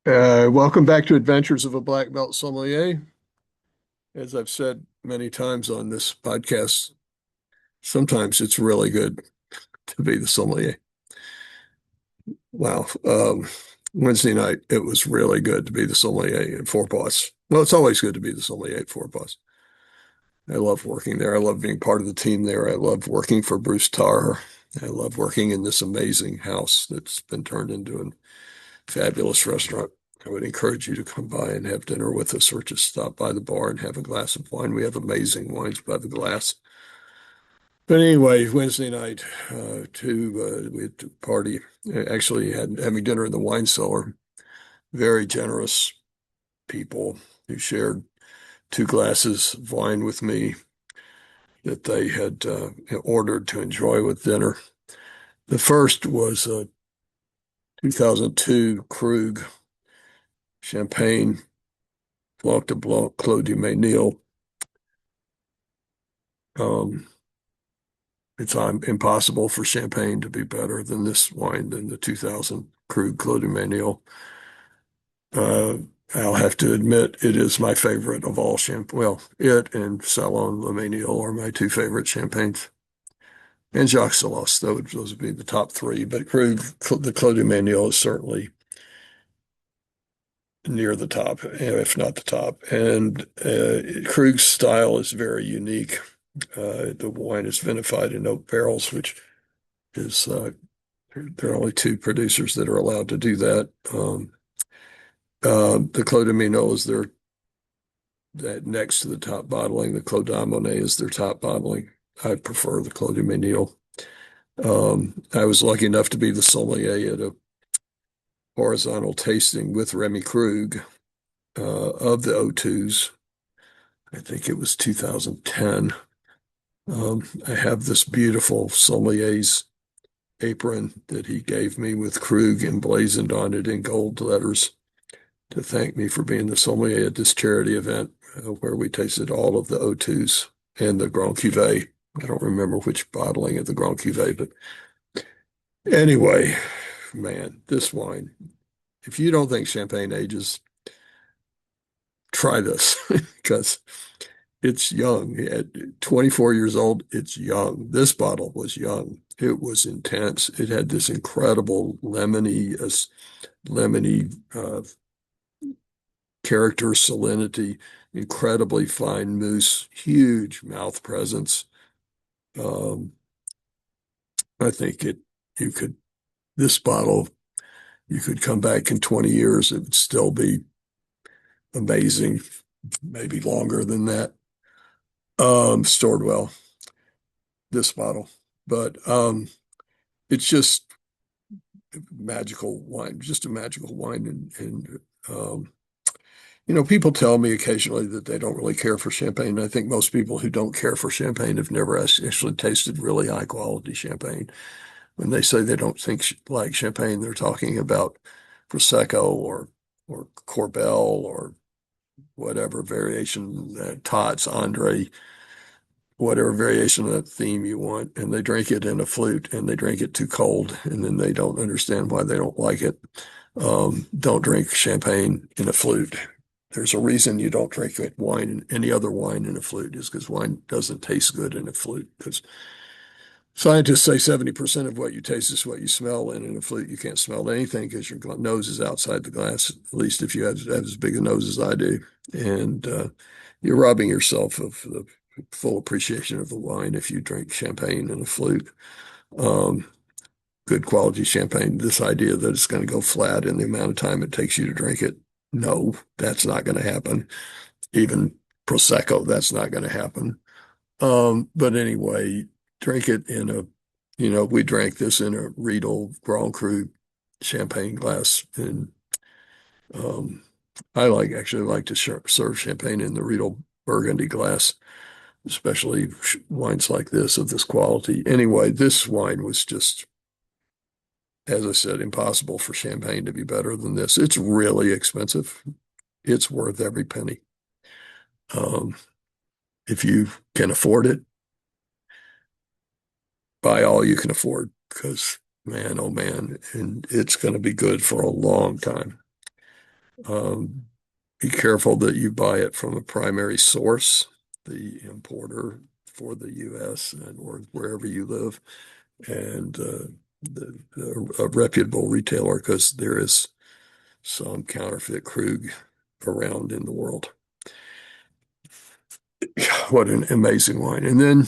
Welcome back to Adventures of a Black Belt Sommelier. As I've said many times on this podcast, sometimes it's really good to be the sommelier. Wow. Wednesday night, it was really good to be the sommelier at Four Paws. Well, it's always good to be the sommelier at Four Paws. I love working there. I love being part of the team there. I love working for Bruce Tarr. I love working in this amazing house that's been turned into a fabulous restaurant. I would encourage you to come by and have dinner with us or just stop by the bar and have a glass of wine. We have amazing wines by the glass. But anyway, Wednesday night, we had a party. Actually, had having dinner in the wine cellar. Very generous people who shared two glasses of wine with me that they had ordered to enjoy with dinner. The first was a 2002 Krug Champagne Blanc de Blanc Clos du Mesnil. Um, it's impossible for champagne to be better than this wine than the 2000 Krug Clos du Mesnil. Uh, I'll have to admit it is my favorite of all champagne. Well, it and Salon Le Mesnil are my two favorite champagnes. And Jacques Salos, those would be the top three. But Krug, the Clos du Mesnil is certainly near the top, if not the top. And Krug's style is very unique. The wine is vinified in oak barrels, which is there are only two producers that are allowed to do that. The Clos de Minot is their that next to the top bottling. The Clos d'Amonet is their top bottling. I prefer the Clos de Minot. I was lucky enough to be the sommelier at a horizontal tasting with Remy Krug of the O2s. I think it was 2010. I have this beautiful sommelier's apron that he gave me with Krug emblazoned on it in gold letters to thank me for being the sommelier at this charity event where we tasted all of the O2s and the Grand Cuvée. I don't remember which bottling of the Grand Cuvée, but anyway, man, this wine, if you don't think champagne ages, try this because it's young. At 24 years old, it's young. This bottle was young. It was intense. It had this incredible lemony character, salinity, incredibly fine mousse, huge mouth presence. Um, I think you could, this bottle, you could come back in 20 years, it would still be amazing, maybe longer than that. Stored well, this bottle. But it's just magical wine, just a magical wine. People tell me occasionally that they don't really care for champagne. I think most people who don't care for champagne have never actually tasted really high quality champagne. When they say they don't think like champagne, they're talking about Prosecco or Corbel or whatever variation, Tots, Andre, whatever variation of that theme you want, and they drink it in a flute and they drink it too cold, and then they don't understand why they don't like it. Don't drink champagne in a flute. There's a reason you don't drink any other wine in a flute is because wine doesn't taste good in a flute. Because scientists say 70% of what you taste is what you smell, and in a flute you can't smell anything because your nose is outside the glass. At least if you have as big a nose as I do, and you're robbing yourself of the full appreciation of the wine if you drink champagne in a flute. Um, Good quality champagne. This idea that it's going to go flat in the amount of time it takes you to drink it, no, that's not going to happen. Even Prosecco, that's not going to happen. But anyway, drink it we drank this in a Riedel Grand Cru champagne glass. And um, actually like to serve champagne in the Riedel Burgundy glass, especially wines like this of this quality. Anyway, this wine was just, as I said, impossible for champagne to be better than this. It's really expensive. It's worth every penny. Um, if you can afford it, buy all you can afford because man, oh man, and it's going to be good for a long time. Um, be careful that you buy it from a primary source, the importer for the U.S. and or wherever you live, and a reputable retailer because there is some counterfeit Krug around in the world. What an amazing wine. And then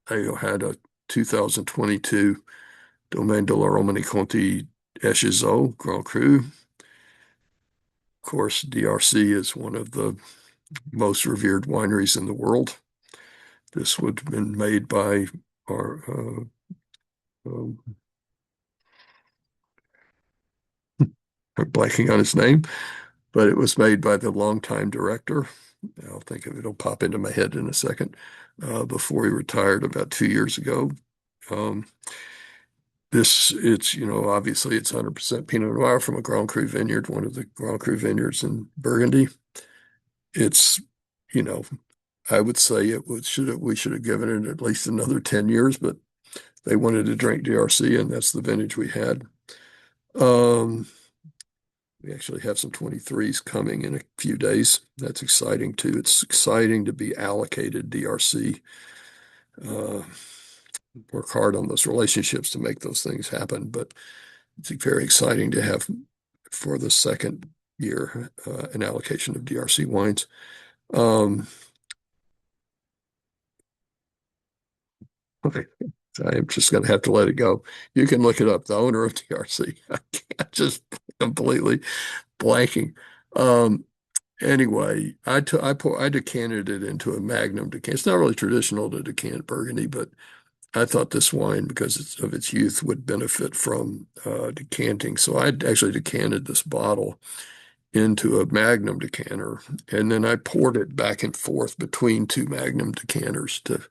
I had a 2022 Domaine de la Romanée-Conti Echezeaux Grand Cru. Of course, DRC is one of the most revered wineries in the world. This would have been made by our, um, I'm blanking on his name, but it was made by the longtime director. I'll think of it, it'll pop into my head in a second, before he retired about 2 years ago. Um, obviously it's 100% Pinot Noir from a Grand Cru vineyard, one of the Grand Cru vineyards in Burgundy. It's, you know, I would say we should have given it at least another 10 years, but they wanted to drink DRC, and that's the vintage we had. Um, we actually have some 23s coming in a few days. That's exciting too. It's exciting to be allocated DRC. Uh, work hard on those relationships to make those things happen, but it's very exciting to have for the second year an allocation of DRC wines. Um, okay. I'm just going to have to let it go. You can look it up. The owner of DRC. I can't just completely blanking. Um, anyway, I decanted it into a Magnum decant. It's not really traditional to decant Burgundy, but I thought this wine, because of its youth, would benefit from decanting. So I actually decanted this bottle into a Magnum decanter, and then I poured it back and forth between two Magnum decanters to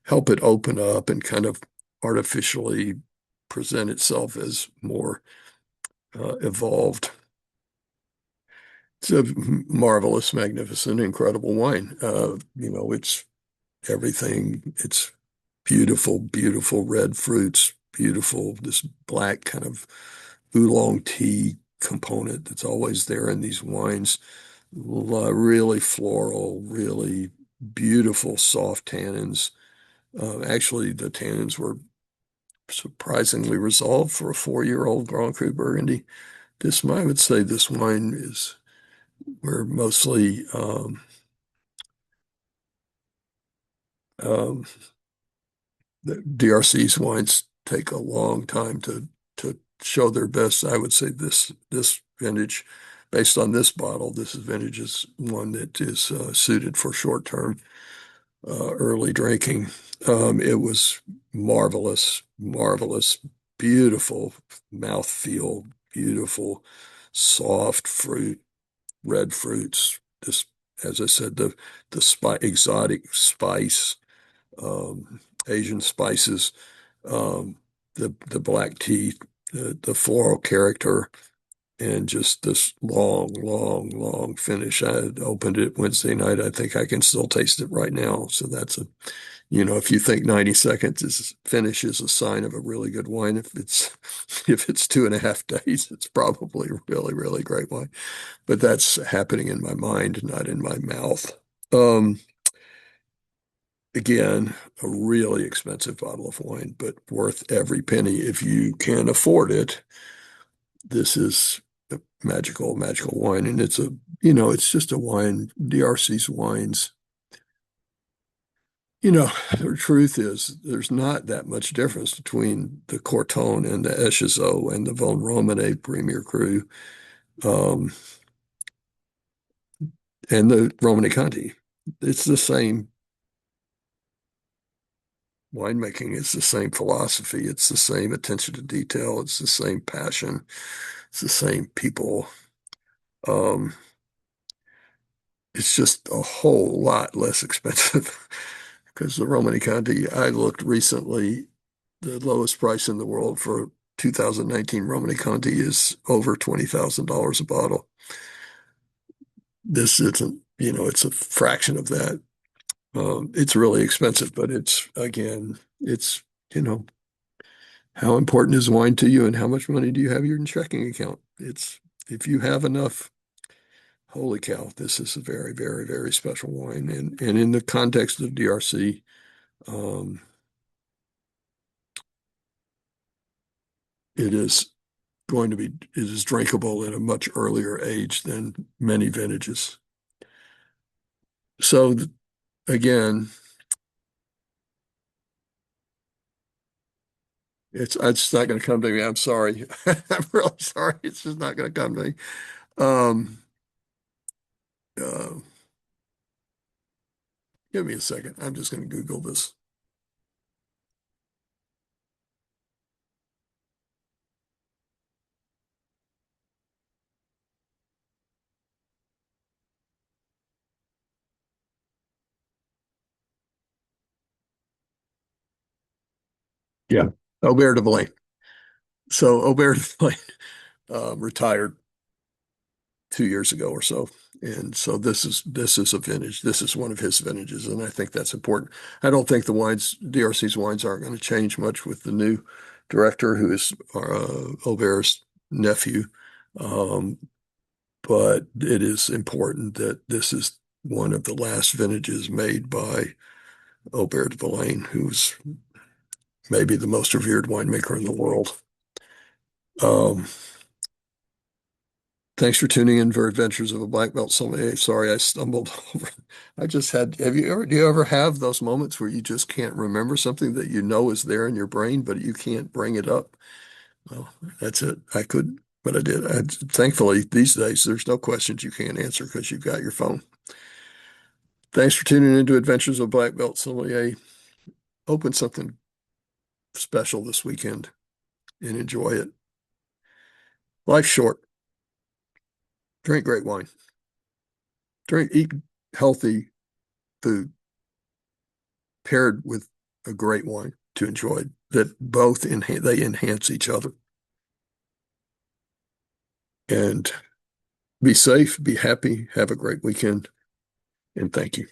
help it open up and kind of artificially present itself as more evolved. It's a marvelous, magnificent, incredible wine. It's everything. It's beautiful, beautiful red fruits, beautiful, this black kind of oolong tea component that's always there in these wines. Really floral, really beautiful, soft tannins. Actually, the tannins were surprisingly resolved for a 4-year-old Grand Cru Burgundy. I would say this wine is we're mostly um, the DRC's wines take a long time to show their best. I would say this vintage, based on this bottle, this vintage is one that is suited for short term early drinking. It was marvelous, marvelous, beautiful mouthfeel, beautiful, soft fruit, red fruits. This, as I said, the exotic spice, um, Asian spices, um, the black tea, the floral character, and just this long, long, long finish. I opened it Wednesday night. I think I can still taste it right now. So if you think 90 seconds is finish is a sign of a really good wine, if it's 2.5 days, it's probably really, really great wine. But that's happening in my mind, not in my mouth. Um, Again, a really expensive bottle of wine, but worth every penny if you can afford it. This is a magical, magical wine, and it's just a wine. DRC's wines. The truth is, there's not that much difference between the Corton and the Echezeaux and the Von Romanée Premier Cru, um, and the Romanée Conti. It's the same winemaking. It's the same philosophy. It's the same attention to detail. It's the same passion. It's the same people. Um, it's just a whole lot less expensive because the Romanée Conti, I looked recently, the lowest price in the world for 2019 Romanée Conti is over $20,000 a bottle. This isn't, it's a fraction of that. It's really expensive, but you know, how important is wine to you and how much money do you have in your checking account? If you have enough Holy cow, this is a very, very, very special wine. And in the context of DRC, um, it is it is drinkable at a much earlier age than many vintages. So again, it's not going to come to me. I'm sorry. I'm really sorry. It's just not going to come to me. Um, uh, Give me a second. I'm just going to Google this. Yeah. Aubert de Villaine. So Aubert de Villaine retired 2 years ago or so. And so this is a vintage. This is one of his vintages, and I think that's important. I don't think DRC's wines aren't going to change much with the new director, who is Aubert's nephew. Um, but it is important that this is one of the last vintages made by Aubert de Villaine, who's maybe the most revered winemaker in the world. Um, Thanks for tuning in for Adventures of a Black Belt Sommelier. Sorry, I stumbled over. Do you ever have those moments where you just can't remember something that you know is there in your brain, but you can't bring it up? Well, that's it. I could, but I did. Thankfully, these days, there's no questions you can't answer because you've got your phone. Thanks for tuning into Adventures of Black Belt Sommelier. Open something special this weekend and enjoy it. Life's short. Drink great wine. Eat healthy food paired with a great wine to enjoy that they enhance each other. And be safe, be happy, have a great weekend, and thank you.